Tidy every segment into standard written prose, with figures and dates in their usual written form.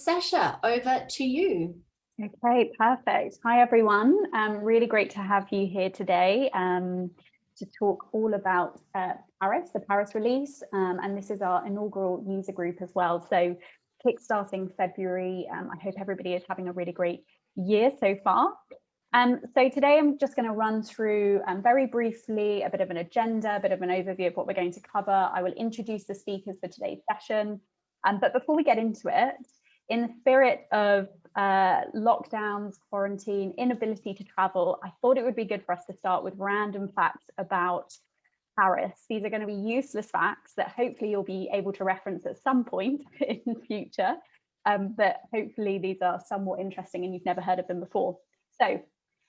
Sasha, over to you. Okay, perfect. Hi, everyone. Really great to have you here today to talk all about Paris, the Paris Release. And this is our inaugural user group as well. So kickstarting February. I hope everybody is having a really great year so far. So today I'm just going to run through very briefly a bit of an agenda, a bit of an overview of what we're going to cover. I will introduce the speakers for today's session. But before we get into it, in the spirit of lockdowns, quarantine, inability to travel, I thought it would be good for us to start with random facts about Paris. These are going to be useless facts that hopefully you'll be able to reference at some point in the future, but hopefully these are somewhat interesting and you've never heard of them before. So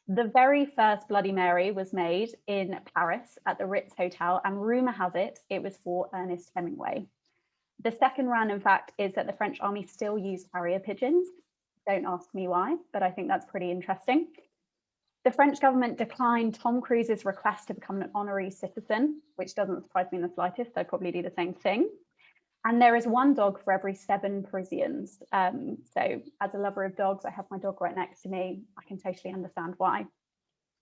the very first Bloody Mary was made in Paris at the Ritz Hotel, and rumour has it, it was for Ernest Hemingway. The second random fact is that the French army still use carrier pigeons. Don't ask me why, but I think that's pretty interesting. The French government declined Tom Cruise's request to become an honorary citizen, which doesn't surprise me in the slightest. I'd probably do the same thing. And there is one dog for every 7 Parisians. So as a lover of dogs, I have my dog right next to me. I can totally understand why.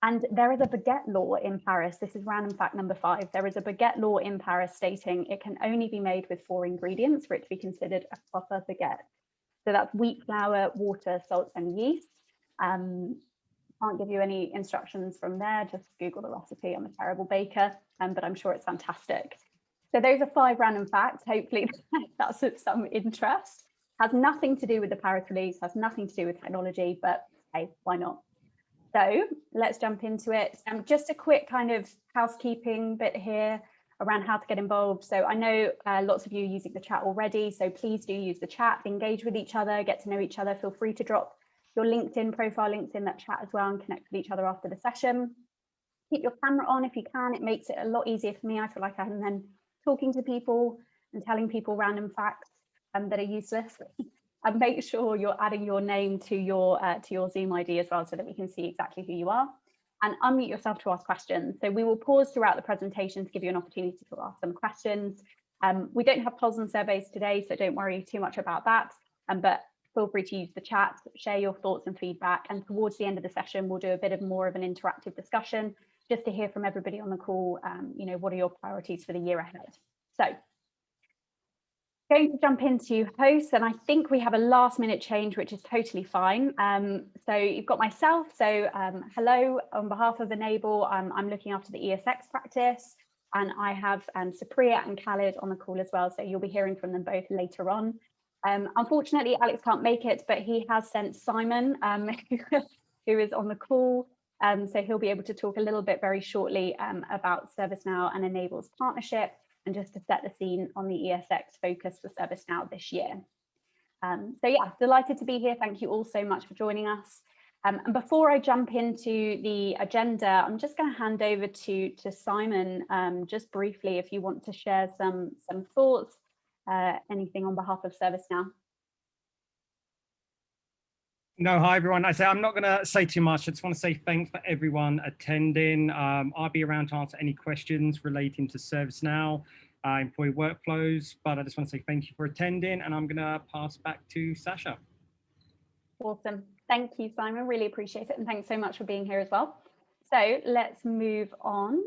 And there is a baguette law in Paris. This is random fact number 5. There is a baguette law in Paris stating it can only be made with 4 ingredients for it to be considered a proper baguette. So that's wheat flour, water, salt, and yeast. Can't give you any instructions from there. Just Google the recipe. I'm a terrible baker, but I'm sure it's fantastic. So those are 5 random facts. Hopefully that's of some interest. Has nothing to do with the Paris Release, has nothing to do with technology, but hey, why not? So let's jump into it. Just a quick kind of housekeeping bit here around how to get involved. So I know lots of you are using the chat already, so please do use the chat, engage with each other, get to know each other. Feel free to drop your LinkedIn profile links in that chat as well and connect with each other after the session. Keep your camera on if you can. It makes it a lot easier for me. I feel like I'm then talking to people and telling people random facts that are useless. And make sure you're adding your name to your Zoom ID as well so that we can see exactly who you are. And unmute yourself to ask questions. So we will pause throughout the presentation to give you an opportunity to ask some questions. We don't have polls and surveys today, so don't worry too much about that. But feel free to use the chat, share your thoughts and feedback. And towards the end of the session, we'll do a bit of more of an interactive discussion just to hear from everybody on the call, you know, what are your priorities for the year ahead? So going to jump into hosts, and I think we have a last minute change, which is totally fine. So you've got myself. So hello, on behalf of Enable, I'm looking after the ESX practice, and I have Supriya and Khalid on the call as well. So you'll be hearing from them both later on. Unfortunately, Alex can't make it, but he has sent Simon, who is on the call. So he'll be able to talk a little bit very shortly about ServiceNow and Enable's partnership, and just to set the scene on the ESX focus for ServiceNow this year. So yeah, delighted to be here. Thank you all so much for joining us. And before I jump into the agenda, I'm just going to hand over to Simon, just briefly, if you want to share some thoughts, anything on behalf of ServiceNow. No, hi everyone. I'm not going to say too much. I just want to say thanks for everyone attending. I'll be around to answer any questions relating to ServiceNow, employee workflows, but I just want to say thank you for attending, and I'm going to pass back to Sasha. Awesome. Thank you, Simon. Really appreciate it. And thanks so much for being here as well. So let's move on.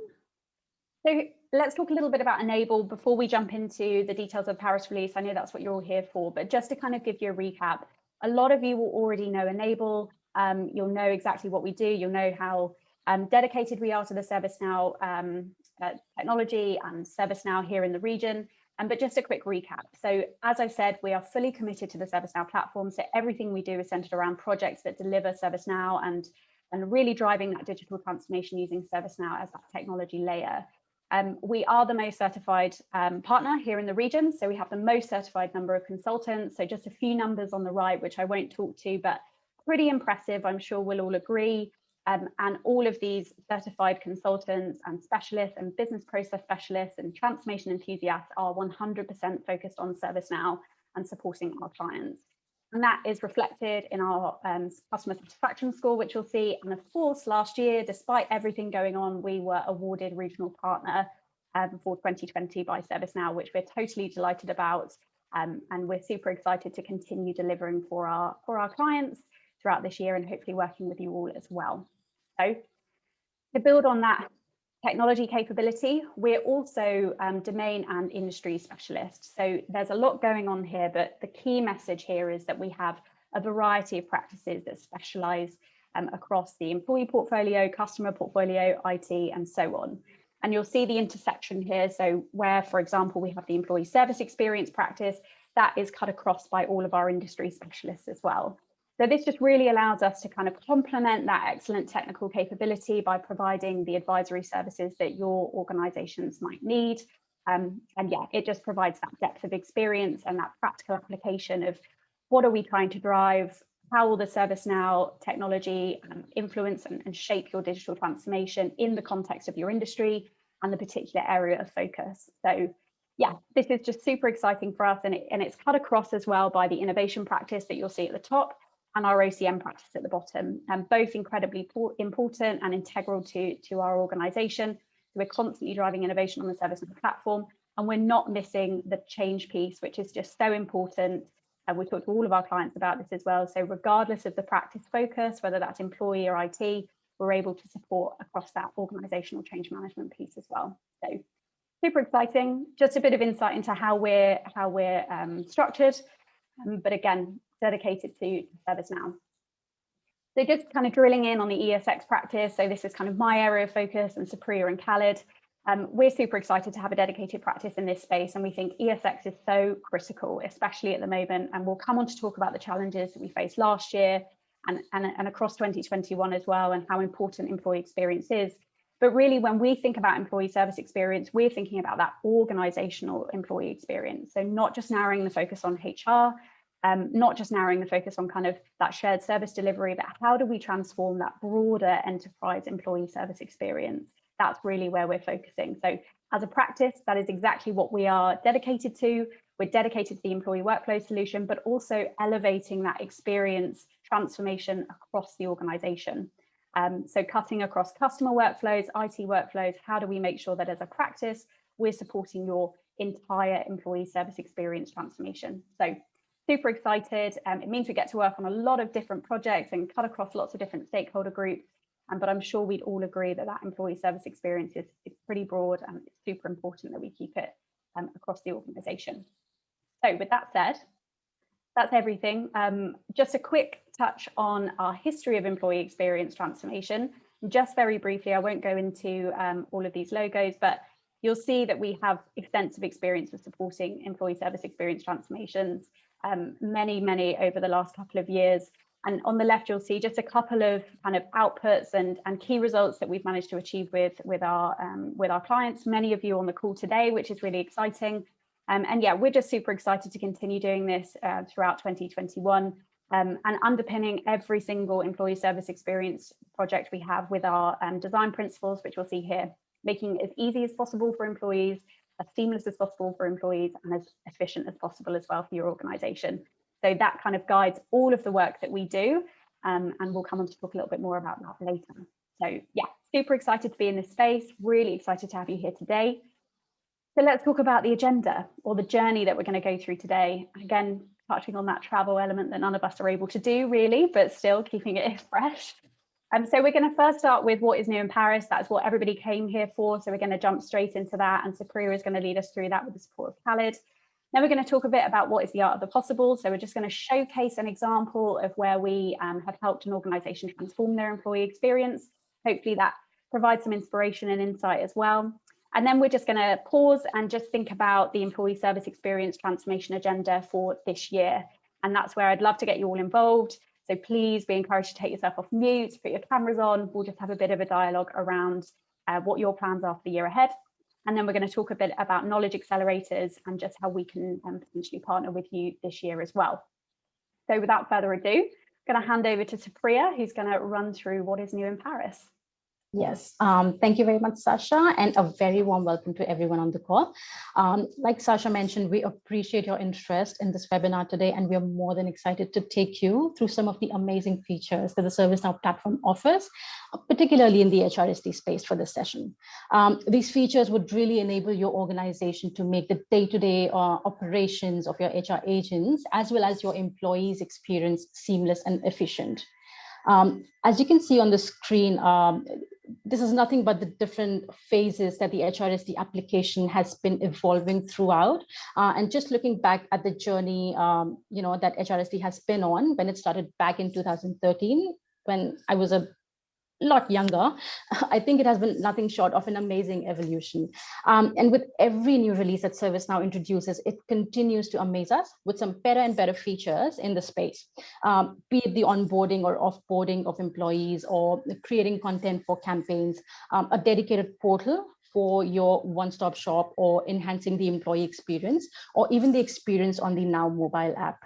So let's talk a little bit about Enable before we jump into the details of Paris Release. I know that's what you're all here for, but just to kind of give you a recap, a lot of you will already know Enable. You'll know exactly what we do. You'll know how dedicated we are to the ServiceNow technology and ServiceNow here in the region. But just a quick recap. So as I said, we are fully committed to the ServiceNow platform. So everything we do is centered around projects that deliver ServiceNow and really driving that digital transformation using ServiceNow as that technology layer. We are the most certified partner here in the region. So we have the most certified number of consultants. So just a few numbers on the right, which I won't talk to, but pretty impressive. I'm sure we'll all agree. And all of these certified consultants and specialists and business process specialists and transformation enthusiasts are 100% focused on ServiceNow and supporting our clients. And that is reflected in our customer satisfaction score, which you'll see. And of course, last year, despite everything going on, we were awarded regional partner for 2020 by ServiceNow, which we're totally delighted about. And we're super excited to continue delivering for our clients throughout this year, and hopefully working with you all as well. So to build on that technology capability, we're also domain and industry specialists. So there's a lot going on here, but the key message here is that we have a variety of practices that specialize across the employee portfolio, customer portfolio, IT, and so on. And you'll see the intersection here. So where, for example, we have the employee service experience practice, that is cut across by all of our industry specialists as well. So this just really allows us to kind of complement that excellent technical capability by providing the advisory services that your organizations might need. And yeah, it just provides that depth of experience and that practical application of what are we trying to drive, how will the ServiceNow technology influence and shape your digital transformation in the context of your industry and the particular area of focus. So yeah, this is just super exciting for us, and it's cut across as well by the innovation practice that you'll see at the top and our OCM practice at the bottom, and both incredibly important and integral to our organization. So we're constantly driving innovation on the ServiceNow platform, and we're not missing the change piece, which is just so important. And we talk to all of our clients about this as well. So regardless of the practice focus, whether that's employee or IT, we're able to support across that organizational change management piece as well. So super exciting. Just a bit of insight into how we're structured, but again, dedicated to ServiceNow. So just kind of drilling in on the ESX practice. So this is kind of my area of focus, and Supriya and Khalid. We're super excited to have a dedicated practice in this space, and we think ESX is so critical, especially at the moment. And we'll come on to talk about the challenges that we faced last year and across 2021 as well, and how important employee experience is. But really, when we think about employee service experience, we're thinking about that organizational employee experience. So not just narrowing the focus on HR, not just narrowing the focus on kind of that shared service delivery, but how do we transform that broader enterprise employee service experience? That's really where we're focusing. So as a practice, that is exactly what we are dedicated to. We're dedicated to the employee workflow solution, but also elevating that experience transformation across the organization. So cutting across customer workflows, IT workflows, how do we make sure that as a practice, we're supporting your entire employee service experience transformation? So super excited. It means we get to work on a lot of different projects and cut across lots of different stakeholder groups. But I'm sure we'd all agree that that employee service experience is pretty broad, and it's super important that we keep it across the organization. So with that said, that's everything. Just a quick touch on our history of employee experience transformation. Just very briefly, I won't go into all of these logos, but you'll see that we have extensive experience with supporting employee service experience transformations, many over the last couple of years. And on the left, you'll see just a couple of kind of outputs and key results that we've managed to achieve with our clients. Many of you on the call today, which is really exciting. And yeah, we're just super excited to continue doing this throughout 2021 and underpinning every single employee service experience project we have with our design principles, which we'll see here, making it as easy as possible for employees, as seamless as possible for employees, and as efficient as possible as well for your organization. So that kind of guides all of the work that we do, and we'll come on to talk a little bit more about that later. So yeah, super excited to be in this space, really excited to have you here today. So let's talk about the agenda, or the journey that we're going to go through today. Again, touching on that travel element that none of us are able to do really, but still keeping it fresh. So we're going to first start with what is new in Paris. That's what everybody came here for. So we're going to jump straight into that, and Supriya is going to lead us through that with the support of Khalid. Then we're going to talk a bit about what is the art of the possible. So we're just going to showcase an example of where we have helped an organization transform their employee experience. Hopefully that provides some inspiration and insight as well. And then we're just going to pause and just think about the employee service experience transformation agenda for this year. And that's where I'd love to get you all involved. So please be encouraged to take yourself off mute, put your cameras on. We'll just have a bit of a dialogue around what your plans are for the year ahead. And then we're going to talk a bit about knowledge accelerators and just how we can potentially partner with you this year as well. So without further ado, I'm going to hand over to Supriya, who's going to run through what is new in Paris. Yes, thank you very much, Sasha, and a very warm welcome to everyone on the call. Like Sasha mentioned, we appreciate your interest in this webinar today, and we are more than excited to take you through some of the amazing features that the ServiceNow platform offers, particularly in the HRSD space for this session. These features would really enable your organization to make the day-to-day operations of your HR agents, as well as your employees' experience seamless and efficient. As you can see on the screen, this is nothing but the different phases that the HRSD application has been evolving throughout. And just looking back at the journey, that HRSD has been on when it started back in 2013, when I was a lot younger, I think it has been nothing short of an amazing evolution. And with every new release that ServiceNow introduces, it continues to amaze us with some better and better features in the space, be it the onboarding or offboarding of employees, or creating content for campaigns, a dedicated portal for your one-stop shop, or enhancing the employee experience, or even the experience on the Now mobile app.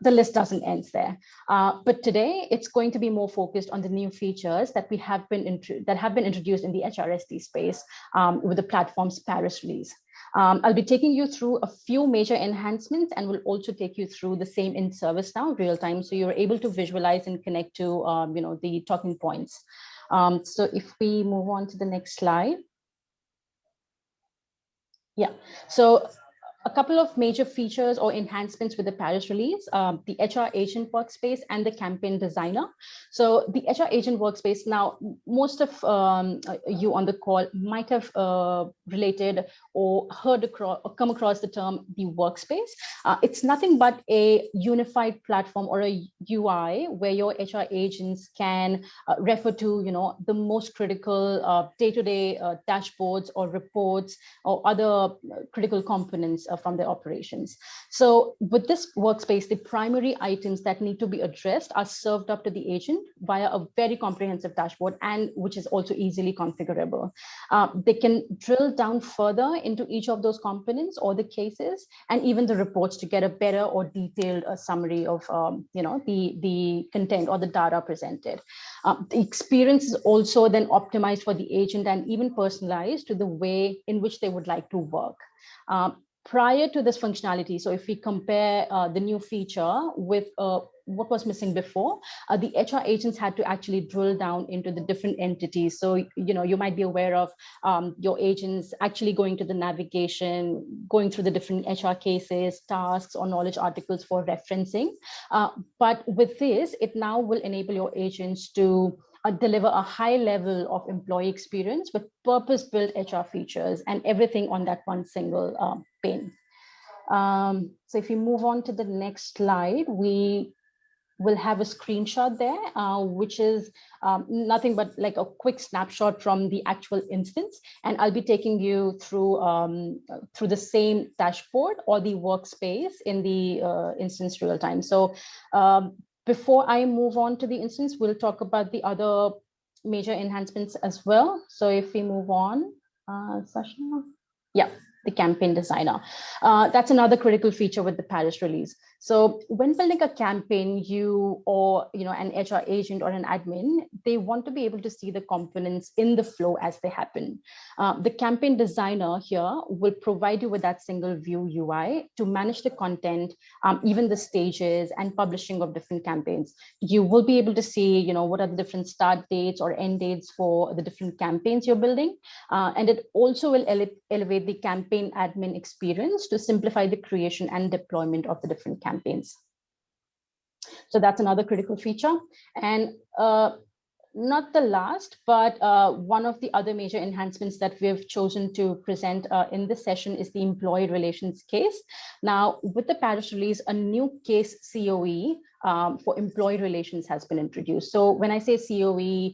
The list doesn't end there. But today it's going to be more focused on the new features that have been introduced in the HRSD space with the platform's Paris release. I'll be taking you through a few major enhancements, and will also take you through the same in ServiceNow real time, so you're able to visualize and connect to the talking points. So if we move on to the next slide. Yeah, so a couple of major features or enhancements with the Paris release, the HR Agent Workspace and the Campaign Designer. So the HR Agent Workspace, now most of you on the call might have related or heard across, or come across the term the workspace. It's nothing but a unified platform or a UI where your HR agents can refer to the most critical day-to-day dashboards or reports or other critical components from their operations. So with this workspace, the primary items that need to be addressed are served up to the agent via a very comprehensive dashboard, and which is also easily configurable. They can drill down further into each of those components or the cases, and even the reports, to get a better or detailed summary of the content or the data presented. The experience is also then optimized for the agent and even personalized to the way in which they would like to work. Prior to this functionality, so if we compare the new feature with what was missing before, the HR agents had to actually drill down into the different entities. So, you might be aware of your agents actually going to the navigation, going through the different HR cases, tasks, or knowledge articles for referencing. But with this, it now will enable your agents to deliver a high level of employee experience with purpose-built HR features, and everything on that one single pane. So if we move on to the next slide, we will have a screenshot there, which is nothing but like a quick snapshot from the actual instance. And I'll be taking you through the same dashboard or the workspace in the instance real time. So before I move on to the instance, we'll talk about the other major enhancements as well. So if we move on, Sasha, yeah, the Campaign Designer. That's another critical feature with the Paris release. So when building a campaign, you or an HR agent or an admin, they want to be able to see the components in the flow as they happen. The Campaign Designer here will provide you with that single view UI to manage the content, even the stages and publishing of different campaigns. You will be able to see, what are the different start dates or end dates for the different campaigns you're building. And it also will elevate the campaign admin experience to simplify the creation and deployment of the different campaigns. So that's another critical feature. And not the last, but one of the other major enhancements that we've chosen to present in this session is the employee relations case. Now, with the Paris release, a new case COE for employee relations has been introduced. So when I say COE,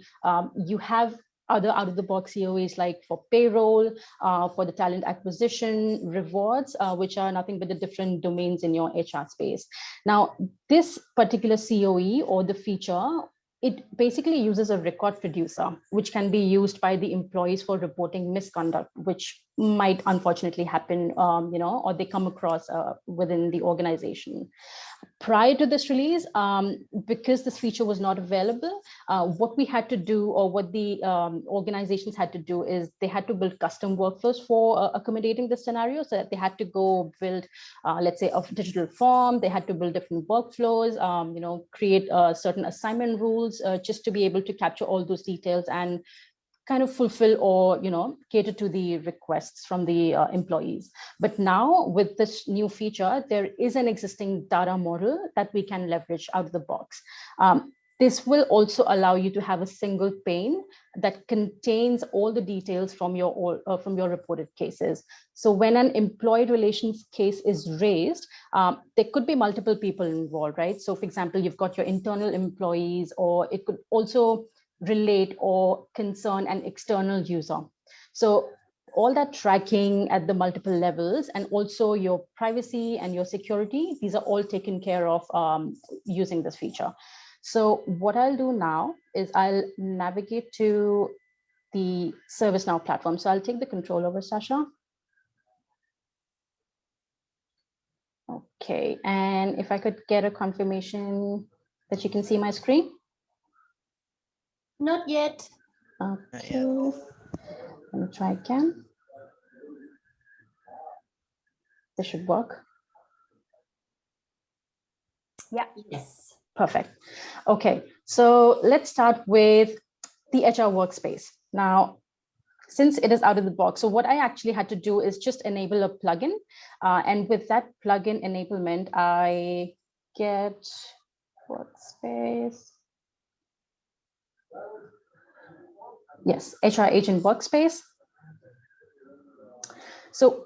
you have other out-of-the-box COEs like for payroll, for the talent acquisition, rewards, which are nothing but the different domains in your HR space. Now, this particular COE or the feature, it basically uses a record producer, which can be used by the employees for reporting misconduct, which might unfortunately happen, or they come across within the organization. Prior to this release, because this feature was not available, what we had to do, or what the organizations had to do, is they had to build custom workflows for accommodating the scenario. So that they had to go build, let's say, a digital form. They had to build different workflows, create certain assignment rules just to be able to capture all those details and kind of fulfill or cater to the requests from the employees. But now with this new feature, there is an existing data model that we can leverage out of the box. This will also allow you to have a single pane that contains all the details from your reported cases. So when an employee relations case is raised, there could be multiple people involved, right? So for example, you've got your internal employees, or it could also relate or concern an external user. So all that tracking at the multiple levels, and also your privacy and your security, these are all taken care of using this feature. So what I'll do now is I'll navigate to the ServiceNow platform. So I'll take the control over, Sasha. Okay, and if I could get a confirmation that you can see my screen. Not yet. Okay, let me try again. This should work. Yeah. Yes. Perfect. Okay, so let's start with the HR Workspace. Now, since it is out of the box, so what I actually had to do is just enable a plugin. And with that plugin enablement, I get Workspace. Yes, HR Agent Workspace. So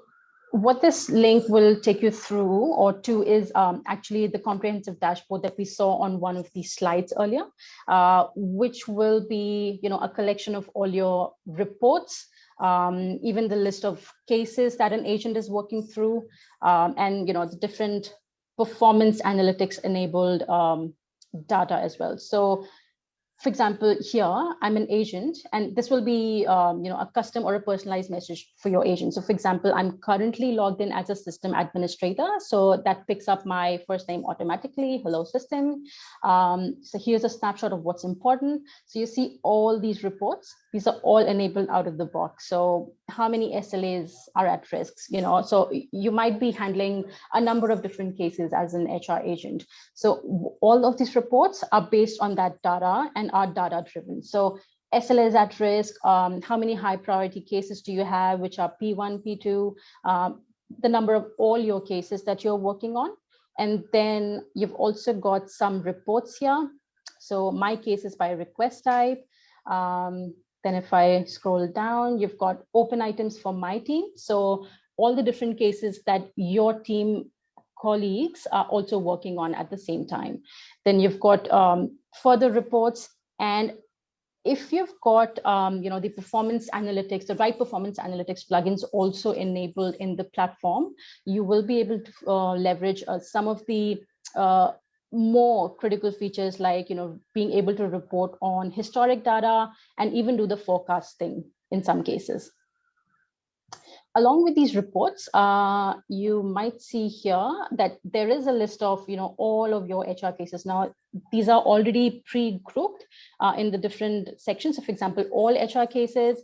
what this link will take you through or to is actually the comprehensive dashboard that we saw on one of these slides earlier, which will be a collection of all your reports, even the list of cases that an agent is working through, and the different performance analytics enabled data as well. So for example, here I'm an agent, and this will be a custom or a personalized message for your agent. So for example, I'm currently logged in as a system administrator, so that picks up my first name automatically. Hello, system. So here's a snapshot of what's important. So you see all these reports. These are all enabled out of the box. So how many SLAs are at risks? So you might be handling a number of different cases as an HR agent. So all of these reports are based on that data and are data driven. So SLAs at risk, how many high priority cases do you have, which are P1, P2, the number of all your cases that you're working on. And then you've also got some reports here. So my cases by request type. Then if I scroll down, you've got open items for my team. So all the different cases that your team colleagues are also working on at the same time. Then you've got further reports. And if you've got the performance analytics, the right performance analytics plugins also enabled in the platform, you will be able to leverage some of the more critical features, like being able to report on historic data and even do the forecasting in some cases. Along with these reports, you might see here that there is a list of all of your HR cases. Now, these are already pre-grouped in the different sections. So for example, all HR cases,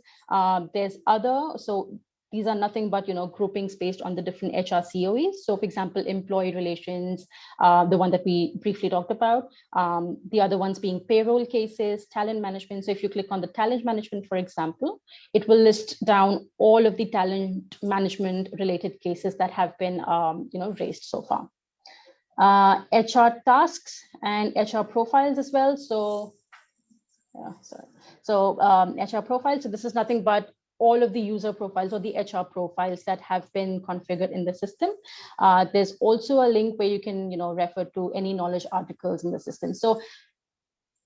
there's other. So these are nothing but groupings based on the different HR COEs. So for example, employee relations, the one that we briefly talked about, the other ones being payroll cases, talent management. So if you click on the talent management, for example, it will list down all of the talent management related cases that have been raised so far. HR tasks and HR profiles as well. So yeah, sorry. So HR profiles. So this is nothing but all of the user profiles or the HR profiles that have been configured in the system. There's also a link where you can refer to any knowledge articles in the system. So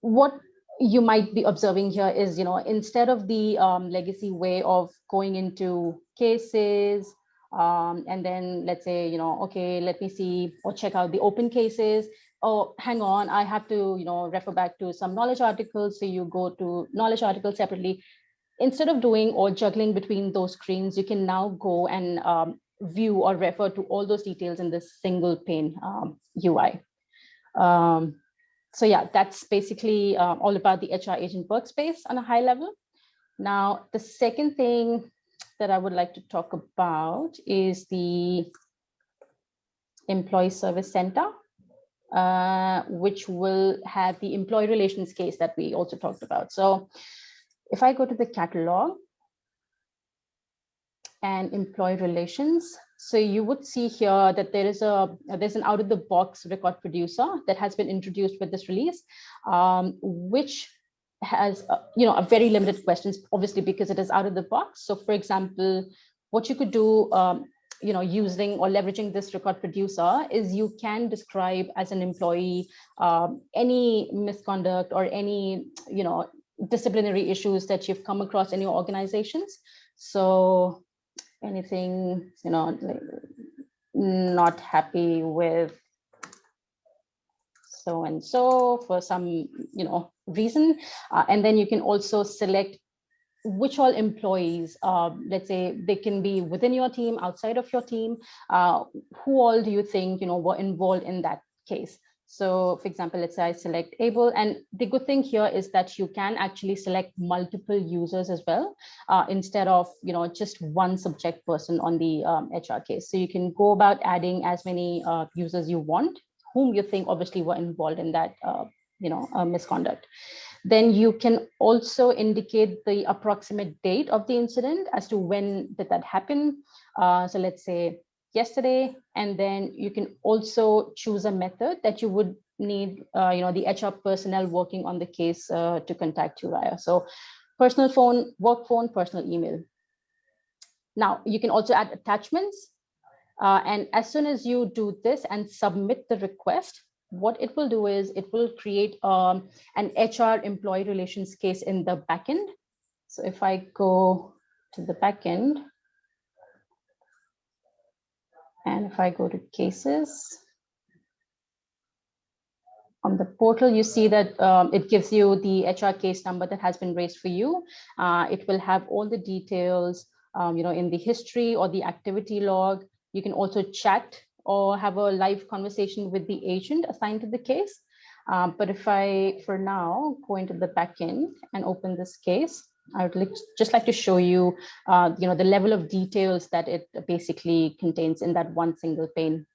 what you might be observing here is instead of the legacy way of going into cases and then let's say okay, let me see or check out the open cases. Oh, hang on, I have to refer back to some knowledge articles. So you go to knowledge articles separately. Instead of doing or juggling between those screens, you can now go and view or refer to all those details in this single pane UI. So yeah, that's basically all about the HR Agent Workspace on a high level. Now, the second thing that I would like to talk about is the Employee Service Center, which will have the employee relations case that we also talked about. So if I go to the catalog and employee relations, so you would see here that there's an out-of-the-box record producer that has been introduced with this release, which has a very limited questions, obviously, because it is out of the box. So for example, what you could do using or leveraging this record producer is you can describe as an employee any misconduct or any disciplinary issues that you've come across in your organizations. So anything, like not happy with so and so for some reason, and then you can also select which all employees, let's say they can be within your team, outside of your team, who all do you think were involved in that case. So for example, let's say I select able, and the good thing here is that you can actually select multiple users as well, instead of just one subject person on the HR case. So you can go about adding as many users you want, whom you think obviously were involved in that misconduct. Then you can also indicate the approximate date of the incident as to when did that happen. So let's say yesterday, and then you can also choose a method that you would need the HR personnel working on the case to contact you via. So personal phone, work phone, personal email. Now you can also add attachments, and as soon as you do this and submit the request, what it will do is it will create an HR employee relations case in the backend. So if I go to the backend, and if I go to cases on the portal, you see that it gives you the HR case number that has been raised for you. It will have all the details, in the history or the activity log. You can also chat or have a live conversation with the agent assigned to the case. But if I, for now, go into the backend and open this case, I would just like to show you, the level of details that it basically contains in that one single pane.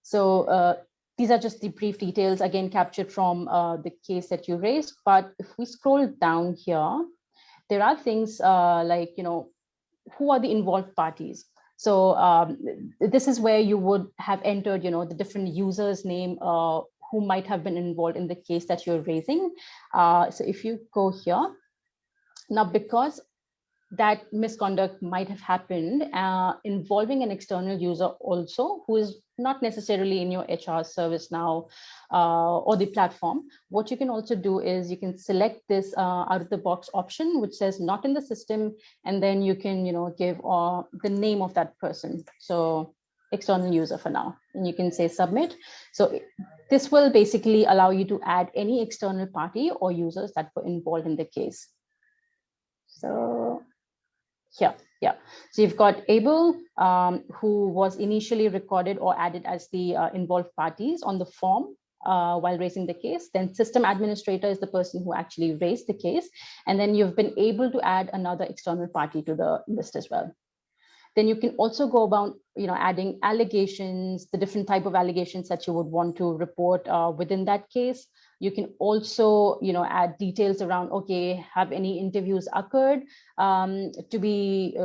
So these are just the brief details, again, captured from the case that you raised. But if we scroll down here, there are things like, who are the involved parties? So this is where you would have entered, the different users' name who might have been involved in the case that you're raising. So if you go here, now because that misconduct might have happened involving an external user also, who is not necessarily in your HR ServiceNow or the platform, what you can also do is you can select this out of the box option, which says not in the system, and then you can give the name of that person. So external user for now, and you can say submit. So this will basically allow you to add any external party or users that were involved in the case. So yeah. So you've got Able, who was initially recorded or added as the involved parties on the form while raising the case. Then system administrator is the person who actually raised the case. And then you've been able to add another external party to the list as well. Then you can also go about, adding allegations, the different type of allegations that you would want to report within that case. You can also, add details around, okay, have any interviews occurred to be,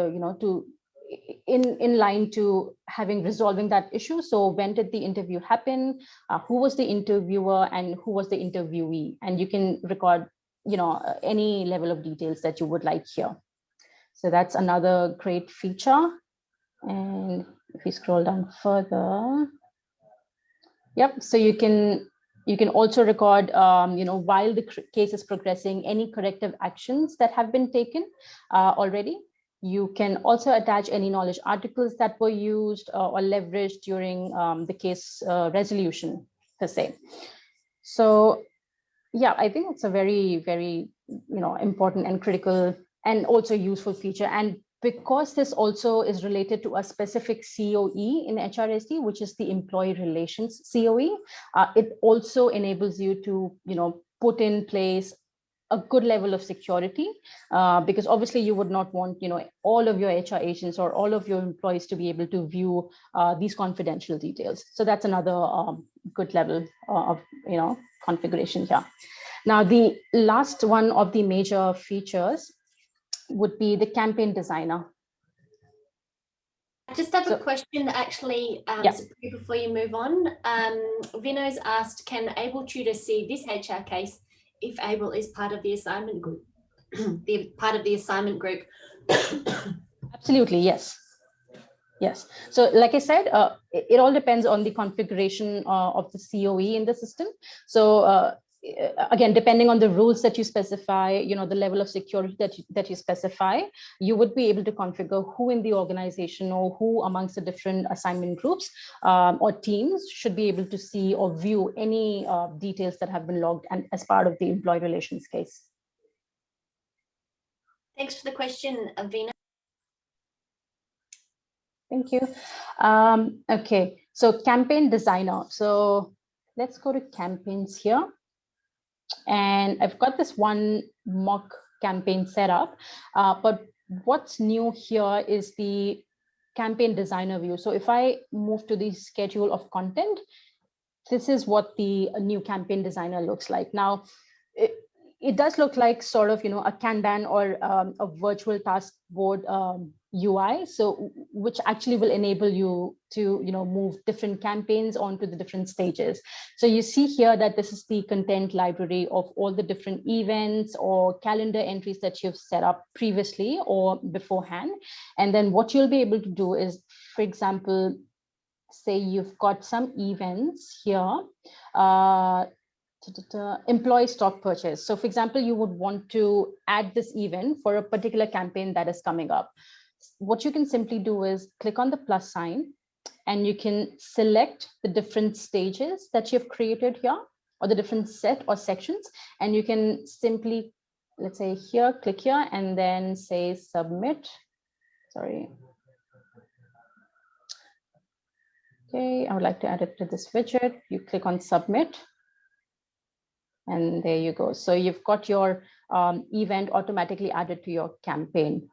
in line to resolving that issue. So when did the interview happen? Who was the interviewer and who was the interviewee? And you can record, any level of details that you would like here. So that's another great feature. And if you scroll down further, yep. So you can also record, while the case is progressing, any corrective actions that have been taken already. You can also attach any knowledge articles that were used or leveraged during the case resolution per se. So yeah, I think it's a very, very important and critical and also useful feature. And because this also is related to a specific COE in HRSD, which is the Employee Relations COE, it also enables you to, put in place a good level of security, because obviously you would not want, all of your HR agents or all of your employees to be able to view these confidential details. So that's another good level of, configuration here. Now, the last one of the major features would be the campaign designer. I just have a question actually, before you move on. Vino's asked, can Able Tutor see this HR case if Able is part of the assignment group? Absolutely, yes. Yes. So like I said, it all depends on the configuration of the COE in the system. So again, depending on the rules that you specify, the level of security that you specify, you would be able to configure who in the organization or who amongst the different assignment groups or teams should be able to see or view any details that have been logged and as part of the employee relations case. Thanks for the question, Vina. Thank you. Okay, so campaign designer. So let's go to campaigns here. And I've got this one mock campaign set up, but what's new here is the campaign designer view. So if I move to the schedule of content, this is what the new campaign designer looks like. Now, it does look like sort of, a Kanban or a virtual task board UI, so which actually will enable you to, move different campaigns onto the different stages. So you see here that this is the content library of all the different events or calendar entries that you've set up previously or beforehand. And then what you'll be able to do is, for example, say you've got some events here, employee stock purchase. So for example, you would want to add this event for a particular campaign that is coming up. What you can simply do is click on the plus sign and you can select the different stages that you've created here or the different set or sections. And you can simply, let's say here, click here and then say submit. Sorry. Okay, I would like to add it to this widget. You click on submit. And there you go. So you've got your event automatically added to your campaign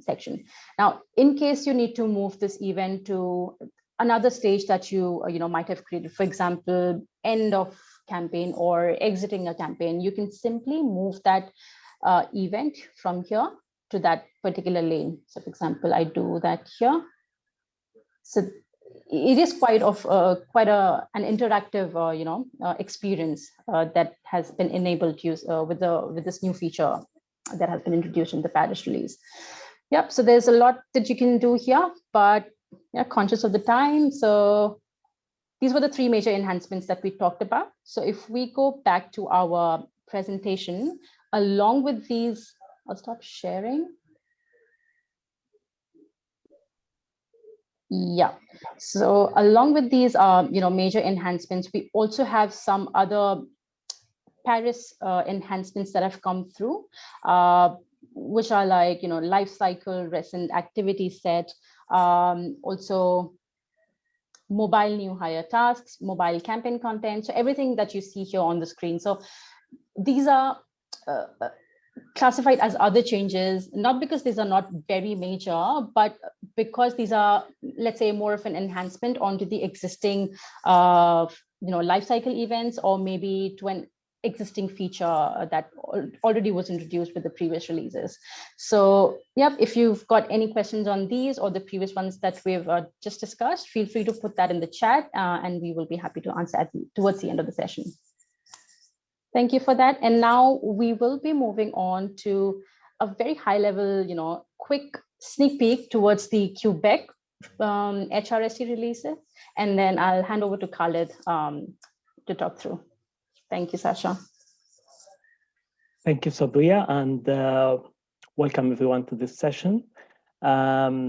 section. Now, in case you need to move this event to another stage that you might have created, for example, end of campaign or exiting a campaign, you can simply move that event from here to that particular lane. So for example, I do that here. So it is quite an interactive experience that has been enabled with this new feature that has been introduced in the Paris release. Yep, so there's a lot that you can do here, but conscious of the time. So these were the three major enhancements that we talked about. So if we go back to our presentation, along with these, I'll stop sharing. Yeah, so along with these, major enhancements, we also have some other Paris enhancements that have come through, which are like, life cycle, recent activity set, also mobile new hire tasks, mobile campaign content. So everything that you see here on the screen. So these are classified as other changes, not because these are not very major, but because these are, let's say, more of an enhancement onto the existing, life cycle events, or maybe to an existing feature that already was introduced with the previous releases. So, yep, if you've got any questions on these or the previous ones that we've just discussed, feel free to put that in the chat, and we will be happy to answer towards the end of the session. Thank you for that. And now we will be moving on to a very high level, quick sneak peek towards the Quebec HRSD releases. And then I'll hand over to Khalid to talk through. Thank you, Sasha. Thank you, Sabria, and welcome everyone to this session. As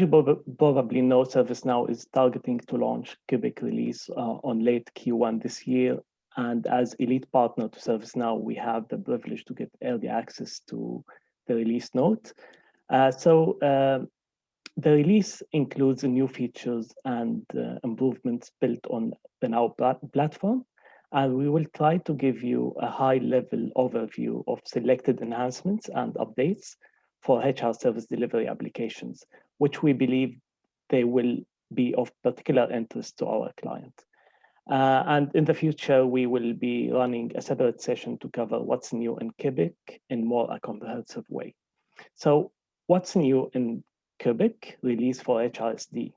you probably know, ServiceNow is targeting to launch Quebec release on late Q1 this year. And as elite partner to ServiceNow, we have the privilege to get early access to the release note. The release includes new features and improvements built on the Now platform, and we will try to give you a high-level overview of selected enhancements and updates for HR service delivery applications, which we believe they will be of particular interest to our client. And in the future, we will be running a separate session to cover what's new in Quebec in more a comprehensive way. So what's new in Quebec release for HRSD?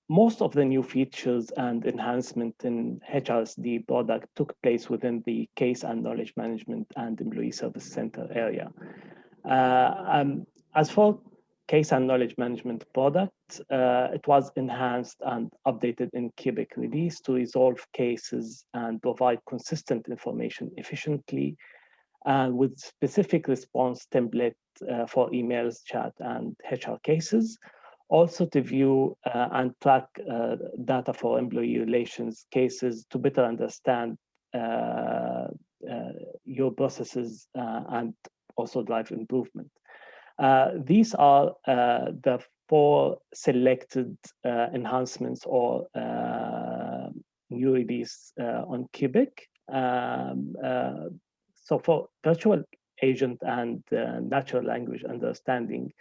Most of the new features and enhancement in HRSD product took place within the case and knowledge management and employee service center area. As for case and knowledge management product, it was enhanced and updated in Quebec release to resolve cases and provide consistent information efficiently and with specific response template for emails, chat, and HR cases. Also to view and track data for employee relations cases to better understand your processes and also drive improvement. These are the 4 selected enhancements or new release on Quebec. So for virtual agent and natural language understanding,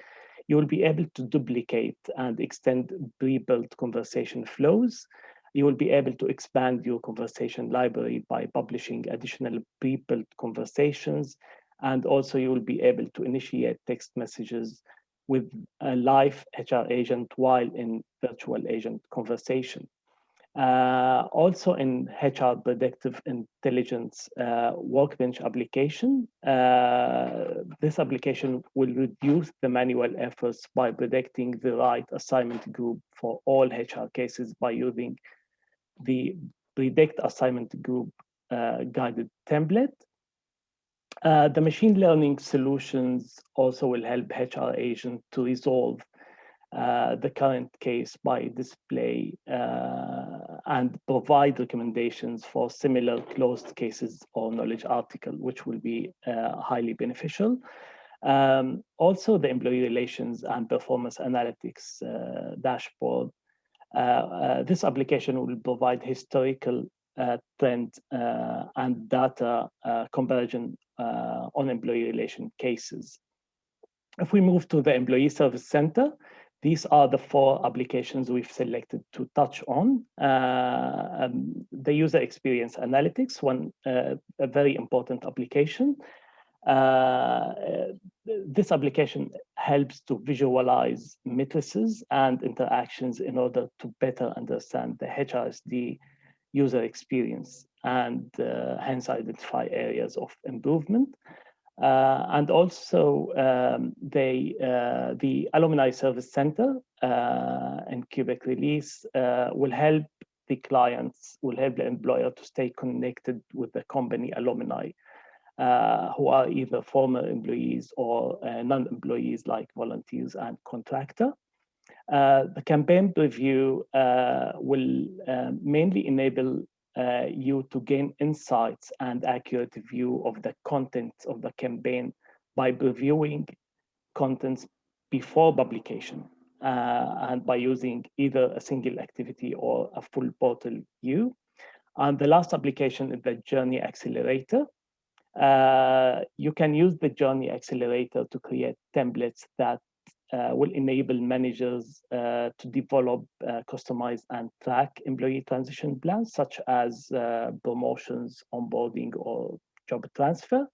you will be able to duplicate and extend pre-built conversation flows. You will be able to expand your conversation library by publishing additional pre-built conversations. And also you will be able to initiate text messages with a live HR agent while in virtual agent conversation. Also in HR Predictive Intelligence Workbench application, this application will reduce the manual efforts by predicting the right assignment group for all HR cases by using the Predict Assignment Group guided template. The machine learning solutions also will help HR agent to resolve the current case by display and provide recommendations for similar closed cases or knowledge article, which will be highly beneficial. Also, the employee relations and performance analytics dashboard. This application will provide historical trend and data comparison on employee relation cases. If we move to the Employee Service Center, these are the 4 applications we've selected to touch on. The user experience analytics, a very important application. This application helps to visualize matrices and interactions in order to better understand the HRSD user experience and hence identify areas of improvement. And also the Alumni Service Center in Quebec release will help the clients, will help the employer to stay connected with the company alumni who are either former employees or non-employees like volunteers and contractor. The campaign review will mainly enable you to gain insights and accurate view of the content of the campaign by reviewing contents before publication and by using either a single activity or a full portal view. And the last application is the Journey Accelerator. You can use the Journey Accelerator to create templates that will enable managers to develop, customize, and track employee transition plans, such as promotions, onboarding, or job transfer,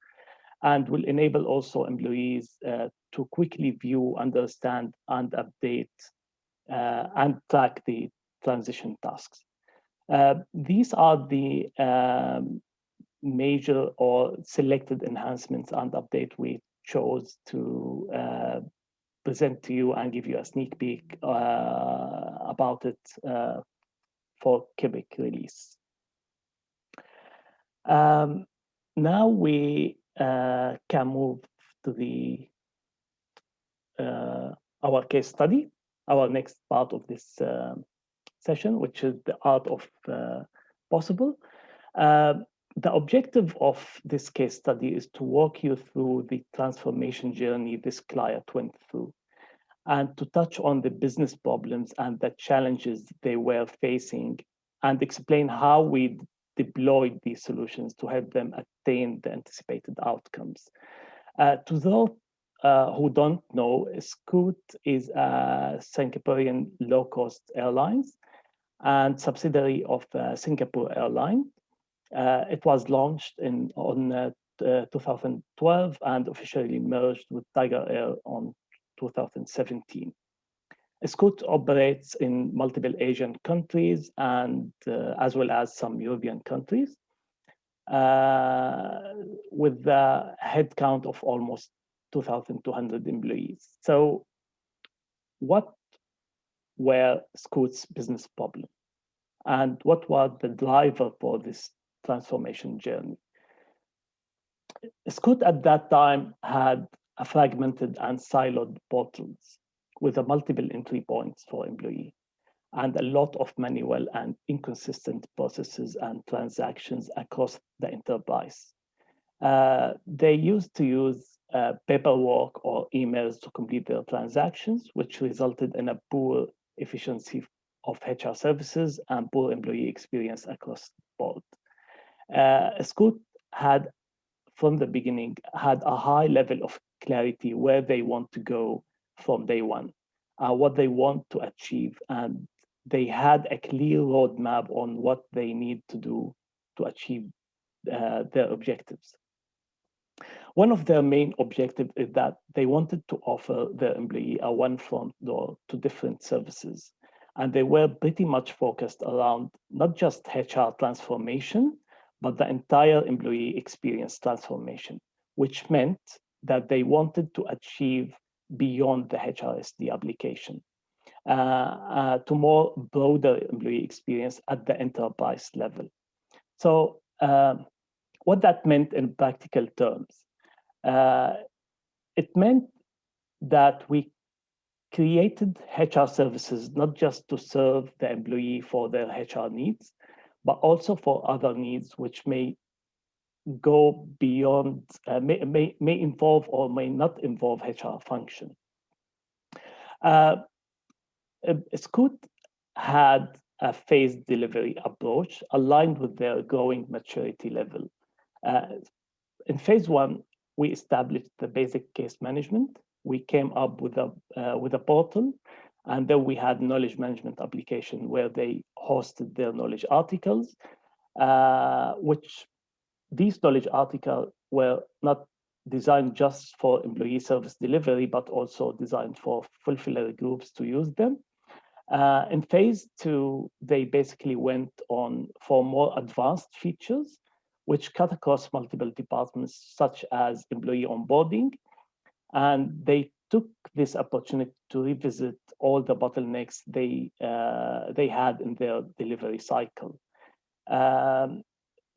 and will enable also employees to quickly view, understand, and update and track the transition tasks. These are the major or selected enhancements and update we chose to present to you and give you a sneak peek about it for Quebec release. Now we can move to the our case study, our next part of this session, which is the art of possible. The objective of this case study is to walk you through the transformation journey this client went through, and to touch on the business problems and the challenges they were facing, and explain how we deployed these solutions to help them attain the anticipated outcomes. To those who don't know, Scoot is a Singaporean low-cost airlines and subsidiary of Singapore Airlines. It was launched on 2012 and officially merged with Tiger Air on 2017. Scoot operates in multiple Asian countries and as well as some European countries, with a headcount of almost 2,200 employees. So what were Scoot's business problems? And what was the driver for this transformation journey? Scoot at that time had a fragmented and siloed portals with a multiple entry points for employee and a lot of manual and inconsistent processes and transactions across the enterprise. They used to use paperwork or emails to complete their transactions, which resulted in a poor efficiency of HR services and poor employee experience across the board. Scoot had, from the beginning, had a high level of clarity where they want to go from day one, what they want to achieve, and they had a clear roadmap on what they need to do to achieve their objectives. One of their main objectives is that they wanted to offer their employee a one front door to different services. And they were pretty much focused around not just HR transformation, but the entire employee experience transformation, which meant that they wanted to achieve beyond the HRSD application to more broader employee experience at the enterprise level. So what that meant in practical terms, it meant that we created HR services not just to serve the employee for their HR needs, but also for other needs which may go beyond, may involve or may not involve HR function. Scoot had a phased delivery approach aligned with their growing maturity level. In phase one, we established the basic case management. We came up with a portal, and then we had knowledge management application where they hosted their knowledge articles, which these knowledge articles were not designed just for employee service delivery, but also designed for fulfiller groups to use them. In phase two, they basically went on for more advanced features, which cut across multiple departments, such as employee onboarding. And they took this opportunity to revisit all the bottlenecks they had in their delivery cycle.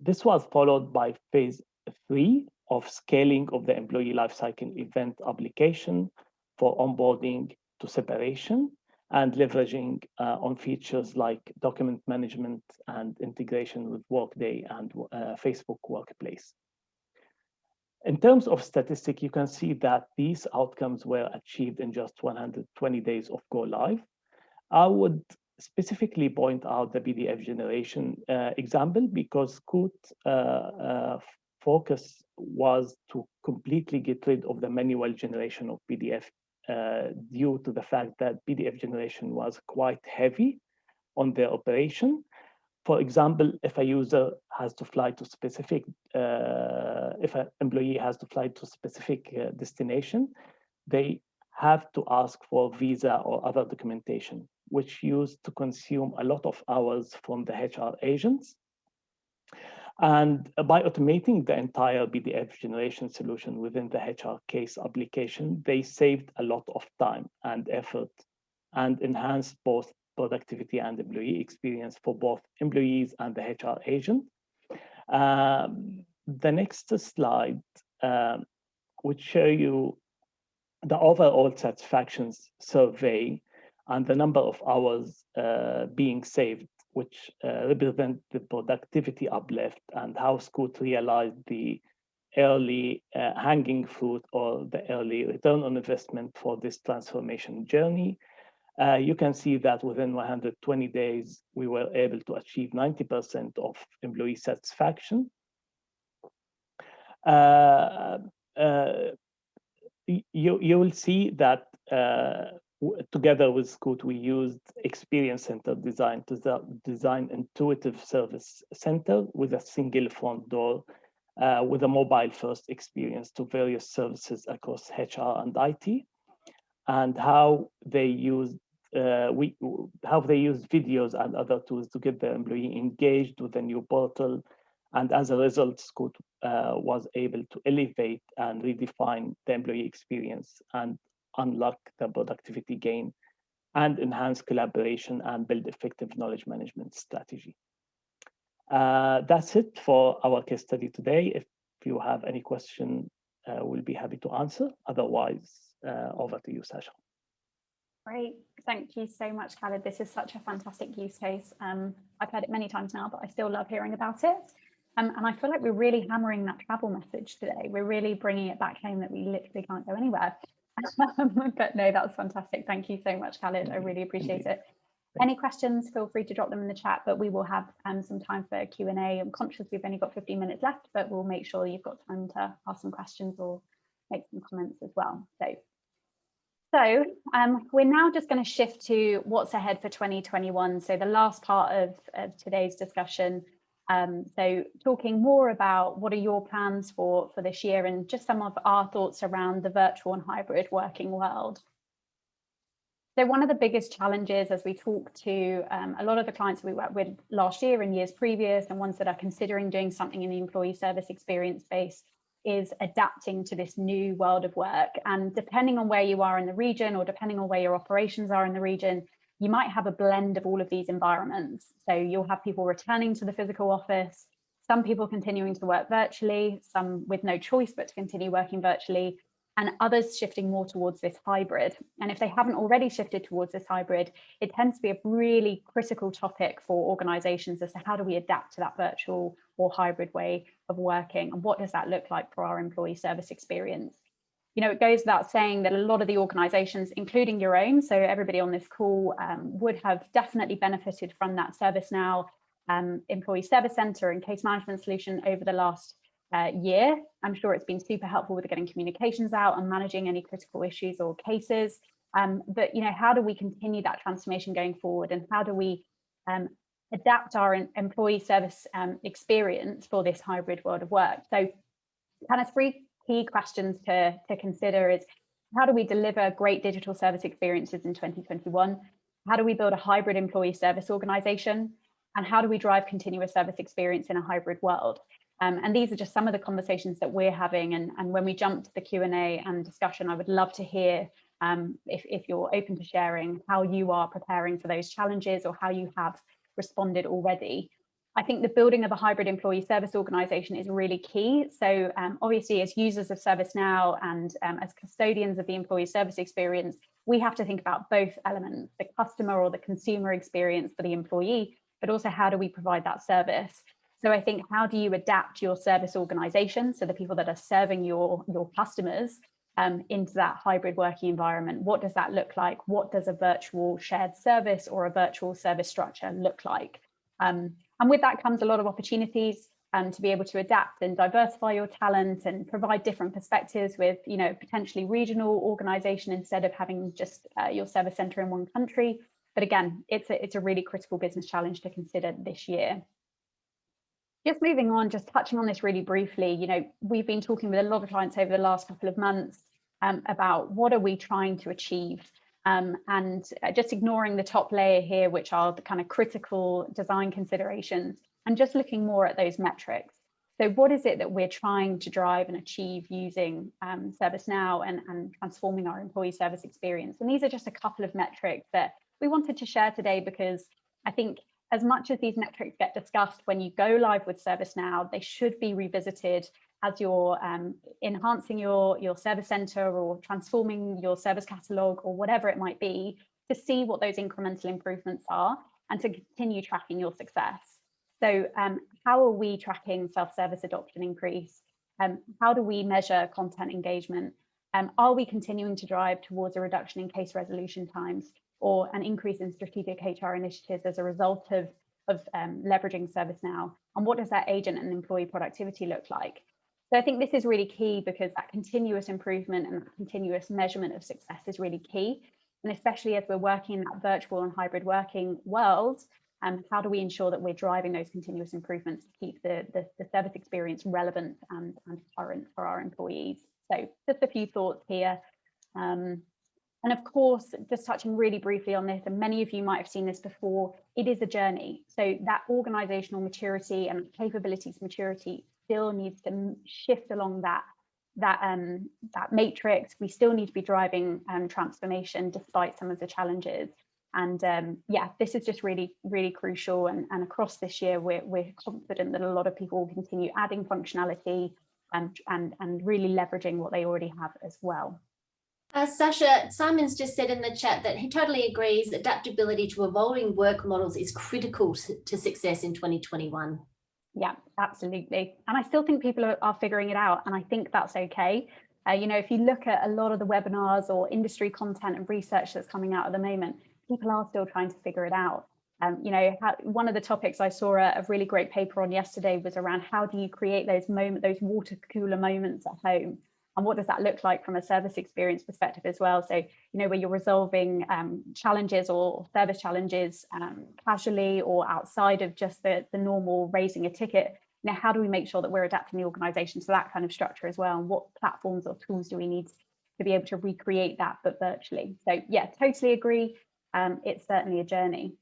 This was followed by phase three of scaling of the employee lifecycle event application for onboarding to separation and leveraging on features like document management and integration with Workday and Facebook Workplace. In terms of statistics, you can see that these outcomes were achieved in just 120 days of go live. I would specifically point out the PDF generation example because Scoot's focus was to completely get rid of the manual generation of PDF due to the fact that PDF generation was quite heavy on their operation. For example, if a user has to fly to specific, if an employee has to fly to a specific destination, they have to ask for visa or other documentation, which used to consume a lot of hours from the HR agents. And by automating the entire PDF generation solution within the HR case application, they saved a lot of time and effort and enhanced both productivity and employee experience for both employees and the HR agent. The next slide would show you the overall satisfaction survey and the number of hours being saved which represent the productivity uplift and how Scoot realized the early hanging fruit or the early return on investment for this transformation journey. You can see that within 120 days, we were able to achieve 90% of employee satisfaction. You will see that together with Scoot, we used experience-centered design to design intuitive service center with a single front door, with a mobile-first experience to various services across HR and IT, and how they used videos and other tools to get their employee engaged with the new portal. And as a result, Scoot was able to elevate and redefine the employee experience and unlock the productivity gain and enhance collaboration and build effective knowledge management strategy. That's it for our case study today. If you have any question, we'll be happy to answer. Otherwise, over to you, Sasha. Great, thank you so much, Khaled. This is such a fantastic use case. I've heard it many times now, but I still love hearing about it. And I feel like we're really hammering that travel message today. We're really bringing it back home that we literally can't go anywhere. But no, that's fantastic. Thank you so much, Khaled. I really appreciate it. Any questions, feel free to drop them in the chat, but we will have some time for Q&A. I'm conscious we've only got 15 minutes left, but we'll make sure you've got time to ask some questions or make some comments as well. So we're now just going to shift to what's ahead for 2021. So the last part of today's discussion. So talking more about what are your plans for this year and just some of our thoughts around the virtual and hybrid working world. So one of the biggest challenges as we talk to a lot of the clients we worked with last year and years previous and ones that are considering doing something in the employee service experience space is adapting to this new world of work. And depending on where you are in the region or depending on where your operations are in the region, you might have a blend of all of these environments. So you'll have people returning to the physical office, some people continuing to work virtually, some with no choice but to continue working virtually, and others shifting more towards this hybrid. And if they haven't already shifted towards this hybrid, it tends to be a really critical topic for organizations as to how do we adapt to that virtual or hybrid way of working, and what does that look like for our employee service experience? You know, it goes without saying that a lot of the organizations, including your own, so everybody on this call would have definitely benefited from that ServiceNow Employee Service Center and case management solution over the last year. I'm sure it's been super helpful with getting communications out and managing any critical issues or cases. But, you know, how do we continue that transformation going forward, and how do we adapt our employee service experience for this hybrid world of work? So kind of three key questions to consider is, how do we deliver great digital service experiences in 2021? How do we build a hybrid employee service organization? And how do we drive continuous service experience in a hybrid world? And these are just some of the conversations that we're having. And when we jump to the Q&A and discussion, I would love to hear if you're open to sharing how you are preparing for those challenges or how you have responded already. I think the building of a hybrid employee service organization is really key. So obviously, as users of ServiceNow and as custodians of the employee service experience, we have to think about both elements, the customer or the consumer experience for the employee, but also how do we provide that service? So I think, how do you adapt your service organization, so the people that are serving your customers, into that hybrid working environment? What does that look like? What does a virtual shared service or a virtual service structure look like? And with that comes a lot of opportunities to be able to adapt and diversify your talent and provide different perspectives with, you know, potentially regional organization instead of having just your service center in one country. But again, it's a really critical business challenge to consider this year. Just moving on, just touching on this really briefly, you know, we've been talking with a lot of clients over the last couple of months about what are we trying to achieve, and just ignoring the top layer here, which are the kind of critical design considerations, and just looking more at those metrics. So what is it that we're trying to drive and achieve using ServiceNow and transforming our employee service experience? And these are just a couple of metrics that we wanted to share today, because I think as much as these metrics get discussed when you go live with ServiceNow, they should be revisited as you're enhancing your service center or transforming your service catalog or whatever it might be, to see what those incremental improvements are. and to continue tracking your success. So how are we tracking self-service adoption increase? How do we measure content engagement? Are we continuing to drive towards a reduction in case resolution times or an increase in strategic HR initiatives as a result of leveraging ServiceNow? And what does that agent and employee productivity look like? So I think this is really key, because that continuous improvement and that continuous measurement of success is really key. And especially as we're working in that virtual and hybrid working world, how do we ensure that we're driving those continuous improvements to keep the service experience relevant and current for our employees? So just a few thoughts here. And of course, just touching really briefly on this, and many of you might have seen this before, it is a journey. So that organizational maturity and capabilities maturity still needs to shift along that matrix. We still need to be driving transformation despite some of the challenges. And yeah, this is just really, really crucial. And across this year, we're confident that a lot of people will continue adding functionality and really leveraging what they already have as well. Sasha, Simon's just said in the chat that he totally agrees adaptability to evolving work models is critical to success in 2021. Yeah, absolutely. And I still think people are figuring it out, and I think that's okay. You know, if you look at a lot of the webinars or industry content and research that's coming out at the moment, people are still trying to figure it out. You know, one of the topics I saw a really great paper on yesterday was around how do you create those water cooler moments at home, and what does that look like from a service experience perspective as well? So, you know, where you're resolving challenges or service challenges casually or outside of just the normal raising a ticket. You know, how do we make sure that we're adapting the organization to that kind of structure as well? And what platforms or tools do we need to be able to recreate that, but virtually? So yeah, totally agree. It's certainly a journey.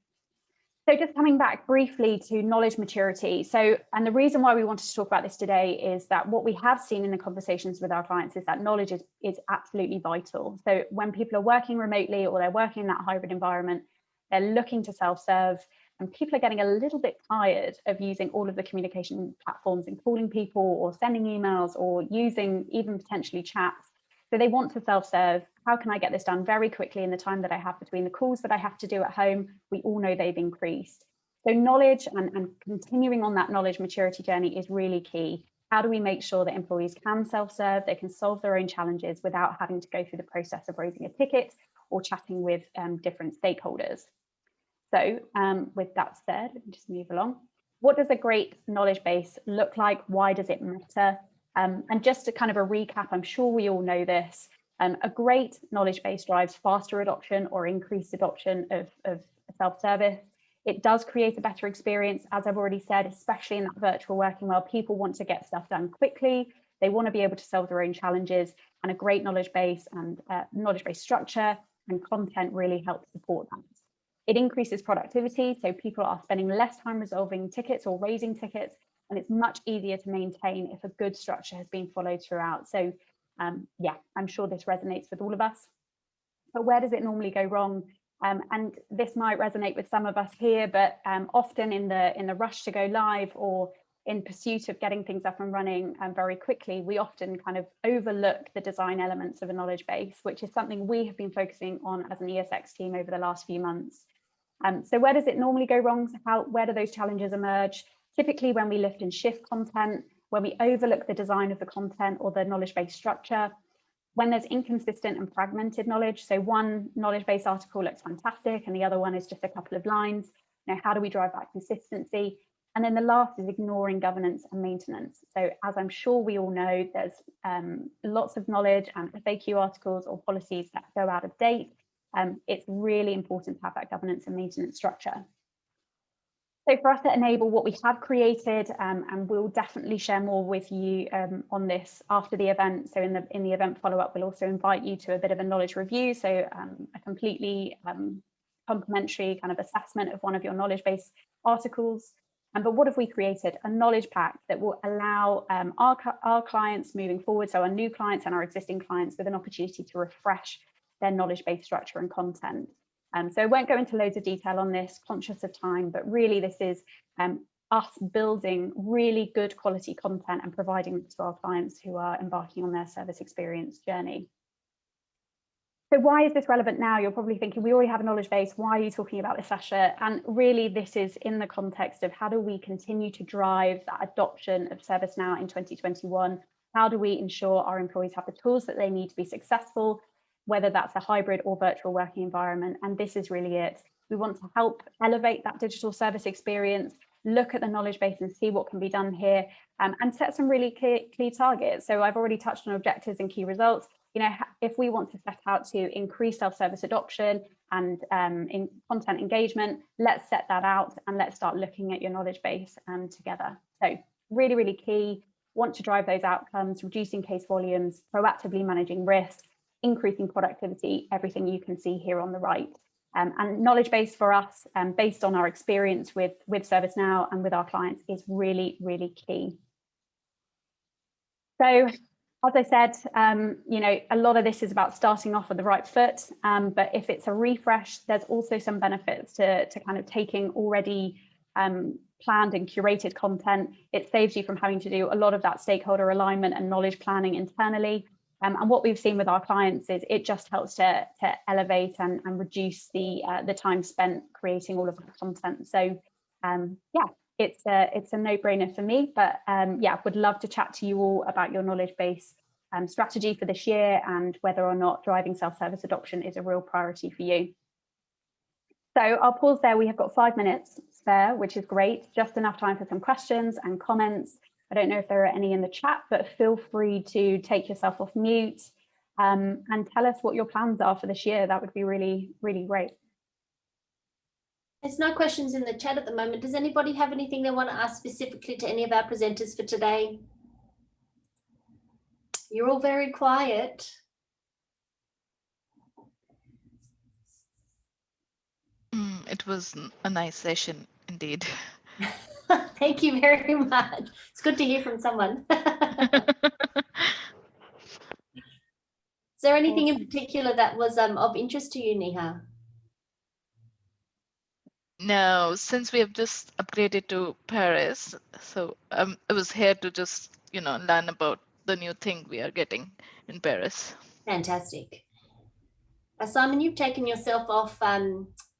So just coming back briefly to knowledge maturity. So, and the reason why we wanted to talk about this today is that what we have seen in the conversations with our clients is that knowledge is absolutely vital. So when people are working remotely or they're working in that hybrid environment, they're looking to self-serve, and people are getting a little bit tired of using all of the communication platforms and calling people or sending emails or using even potentially chats. So they want to self-serve. How can I get this done very quickly in the time that I have between the calls that I have to do at home? We all know they've increased. So knowledge and continuing on that knowledge maturity journey is really key. How do we make sure that employees can self-serve, they can solve their own challenges without having to go through the process of raising a ticket or chatting with different stakeholders? So with that said, let me just move along. What does a great knowledge base look like? Why does it matter? And just to kind of a recap, I'm sure we all know this, a great knowledge base drives faster adoption or increased adoption of self-service. It does create a better experience, as I've already said, especially in that virtual working world. People want to get stuff done quickly. They want to be able to solve their own challenges, and a great knowledge base and knowledge base structure and content really helps support that. It increases productivity, so people are spending less time resolving tickets or raising tickets, and it's much easier to maintain if a good structure has been followed throughout. So yeah, I'm sure this resonates with all of us. But where does it normally go wrong? And this might resonate with some of us here, but often in the rush to go live or in pursuit of getting things up and running very quickly, we often kind of overlook the design elements of a knowledge base, which is something we have been focusing on as an ESX team over the last few months. So where does it normally go wrong? So where do those challenges emerge? Typically when we lift and shift content, when we overlook the design of the content or the knowledge base structure, when there's inconsistent and fragmented knowledge. So one knowledge base article looks fantastic and the other one is just a couple of lines. Now, how do we drive that consistency? And then the last is ignoring governance and maintenance. So as I'm sure we all know, there's lots of knowledge and FAQ articles or policies that go out of date. It's really important to have that governance and maintenance structure. So for us to enable what we have created, and we'll definitely share more with you on this after the event. So in the event follow-up, we'll also invite you to a bit of a knowledge review. So a completely complimentary kind of assessment of one of your knowledge base articles. But what have we created? A knowledge pack that will allow our clients moving forward, so our new clients and our existing clients, with an opportunity to refresh their knowledge base structure and content. So I won't go into loads of detail on this, conscious of time, but really this is us building really good quality content and providing it to our clients who are embarking on their service experience journey. So why is this relevant now? You're probably thinking, we already have a knowledge base. Why are you talking about this, Sasha? And really, this is in the context of how do we continue to drive that adoption of ServiceNow in 2021? How do we ensure our employees have the tools that they need to be successful, whether that's a hybrid or virtual working environment? And this is really it. We want to help elevate that digital service experience, look at the knowledge base and see what can be done here, and set some really clear targets. So I've already touched on objectives and key results. You know, if we want to set out to increase self-service adoption and in content engagement, let's set that out and let's start looking at your knowledge base together. So really, really key. Want to drive those outcomes, reducing case volumes, proactively managing risk, increasing productivity, everything you can see here on the right. And knowledge base for us, based on our experience with ServiceNow and with our clients, is really, really key. So, as I said, you know, a lot of this is about starting off with the right foot, but if it's a refresh, there's also some benefits to kind of taking already planned and curated content. It saves you from having to do a lot of that stakeholder alignment and knowledge planning internally. And what we've seen with our clients is it just helps to elevate and reduce the time spent creating all of the content. So yeah, it's a no-brainer for me, but yeah, would love to chat to you all about your knowledge base strategy for this year and whether or not driving self-service adoption is a real priority for you. So I'll pause there. We have got 5 minutes spare, which is great. Just enough time for some questions and comments. I don't know if there are any in the chat, but feel free to take yourself off mute and tell us what your plans are for this year. That would be really, really great. There's no questions in the chat at the moment. Does anybody have anything they want to ask specifically to any of our presenters for today? You're all very quiet. It was a nice session indeed. Thank you very much. It's good to hear from someone. Is there anything in particular that was of interest to you, Neha? No, since we have just upgraded to Paris, so I was here to just, you know, learn about the new thing we are getting in Paris. Fantastic. Simon, you've taken yourself off.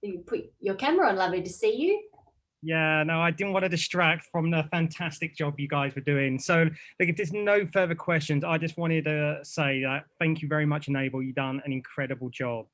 You put your camera on. Lovely to see you. Yeah, no, I didn't want to distract from the fantastic job you guys were doing. So, look, if there's no further questions, I just wanted to say that thank you very much, Enable. You've done an incredible job.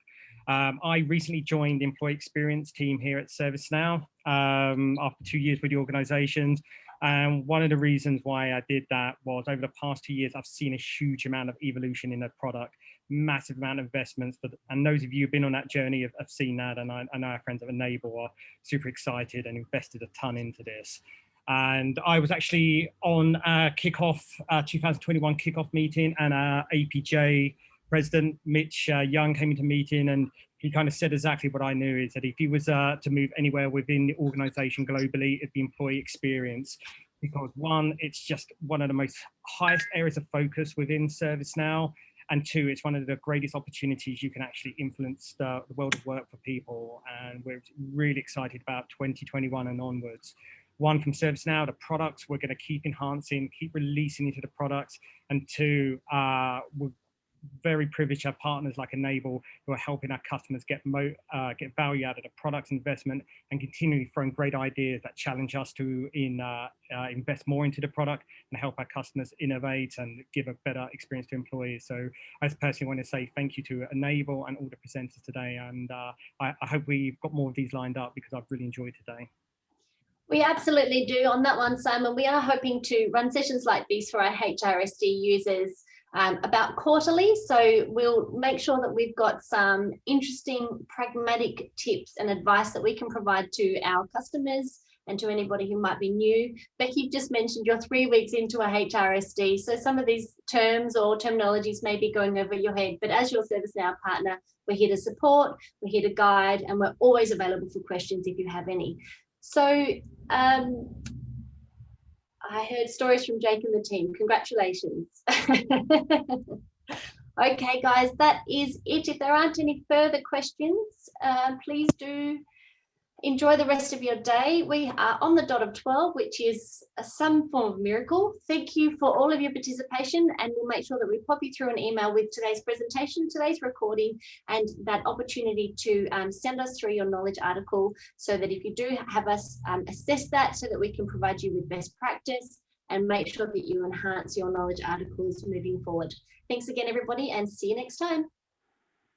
I recently joined the employee experience team here at ServiceNow after 2 years with the organizations. And one of the reasons why I did that was over the past 2 years, I've seen a huge amount of evolution in the product, massive amount of investments. And those of you who've been on that journey have seen that. And I know our friends at Enable are super excited and invested a ton into this. And I was actually on a kickoff, 2021 kickoff meeting, and our APJ President Mitch Young came into meeting, and he kind of said exactly what I knew, is that if he was to move anywhere within the organization globally, it'd be employee experience. Because one, it's just one of the most highest areas of focus within ServiceNow. And two, it's one of the greatest opportunities you can actually influence the world of work for people. And we're really excited about 2021 and onwards. One, from ServiceNow, the products we're going to keep enhancing, keep releasing into the products. And two, we're very privileged to have partners like Enable who are helping our customers get value out of the product investment and continually throwing great ideas that challenge us to invest more into the product and help our customers innovate and give a better experience to employees. So I just personally want to say thank you to Enable and all the presenters today, and I hope we've got more of these lined up because I've really enjoyed today. We absolutely do. On that one, Simon, we are hoping to run sessions like these for our HRSD users about quarterly. So we'll make sure that we've got some interesting, pragmatic tips and advice that we can provide to our customers and to anybody who might be new. Becky, you've just mentioned you're 3 weeks into a HRSD. So some of these terms or terminologies may be going over your head, but as your ServiceNow partner, we're here to support, we're here to guide, and we're always available for questions if you have any. So I heard stories from Jake and the team. Congratulations. Okay, guys, that is it. If there aren't any further questions, please do Enjoy the rest of your day. We are on the dot of 12, which is some form of miracle. Thank you for all of your participation, and we'll make sure that we pop you through an email with today's presentation, today's recording, and that opportunity to send us through your knowledge article, so that if you do have us assess that, so that we can provide you with best practice and make sure that you enhance your knowledge articles moving forward. Thanks again, everybody, and see you next time.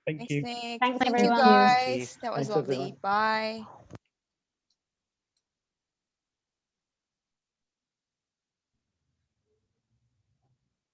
Thank you. Thanks, Nick. Thanks, Thank everyone. you, guys. That was Thanks, lovely. everyone. Bye.